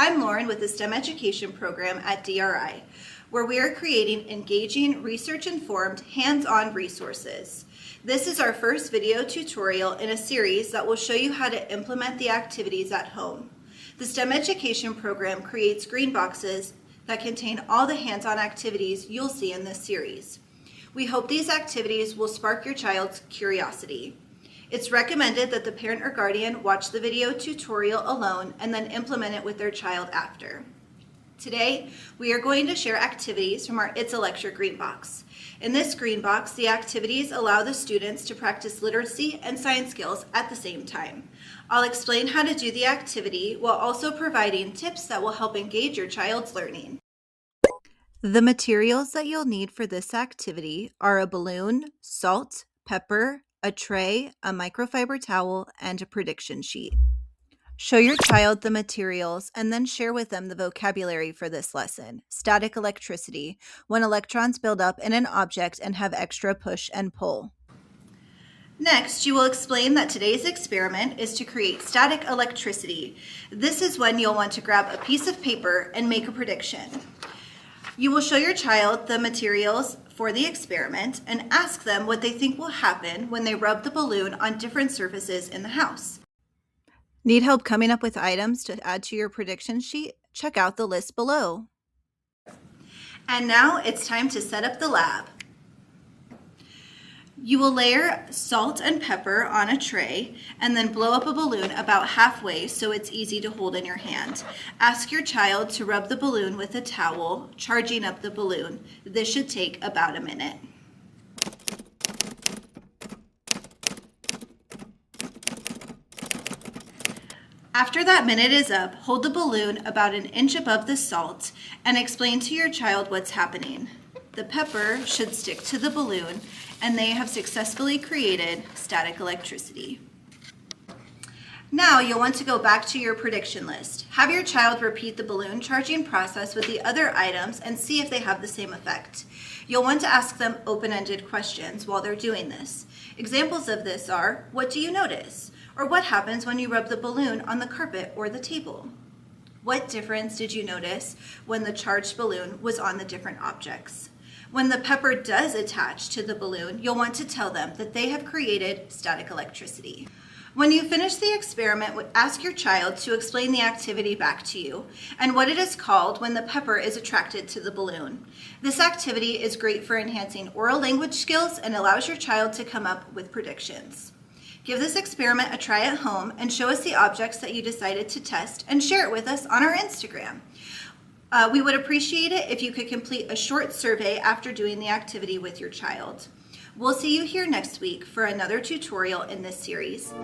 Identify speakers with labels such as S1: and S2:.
S1: I'm Lauren with the STEM Education Program at DRI, where we are creating engaging, research-informed, hands-on resources. This is our first video tutorial in a series that will show you how to implement the activities at home. The STEM Education Program creates green boxes that contain all the hands-on activities you'll see in this series. We hope these activities will spark your child's curiosity. It's recommended that the parent or guardian watch the video tutorial alone and then implement it with their child after. Today, we are going to share activities from our It's a Lecture green box. In this green box, the activities allow the students to practice literacy and science skills at the same time. I'll explain how to do the activity while also providing tips that will help engage your child's learning. The materials that you'll need for this activity are a balloon, salt, pepper, a tray, a microfiber towel, and a prediction sheet. Show your child the materials and then share with them the vocabulary for this lesson. Static electricity, when electrons build up in an object and have extra push and pull. Next, you will explain that today's experiment is to create static electricity. This is when you'll want to grab a piece of paper and make a prediction. You will show your child the materials for the experiment and ask them what they think will happen when they rub the balloon on different surfaces in the house. Need help coming up with items to add to your prediction sheet? Check out the list below. And now it's time to set up the lab. You will layer salt and pepper on a tray and then blow up a balloon about halfway so it's easy to hold in your hand. Ask your child to rub the balloon with a towel, charging up the balloon. This should take about a minute. After that minute is up, hold the balloon about an inch above the salt and explain to your child what's happening. The pepper should stick to the balloon and they have successfully created static electricity. Now you'll want to go back to your prediction list. Have your child repeat the balloon charging process with the other items and see if they have the same effect. You'll want to ask them open-ended questions while they're doing this. Examples of this are, what do you notice? Or what happens when you rub the balloon on the carpet or the table? What difference did you notice when the charged balloon was on the different objects? When the pepper does attach to the balloon, you'll want to tell them that they have created static electricity. When you finish the experiment, ask your child to explain the activity back to you and what it is called when the pepper is attracted to the balloon. This activity is great for enhancing oral language skills and allows your child to come up with predictions. Give this experiment a try at home and show us the objects that you decided to test and share it with us on our Instagram. We would appreciate it if you could complete a short survey after doing the activity with your child. We'll see you here next week for another tutorial in this series.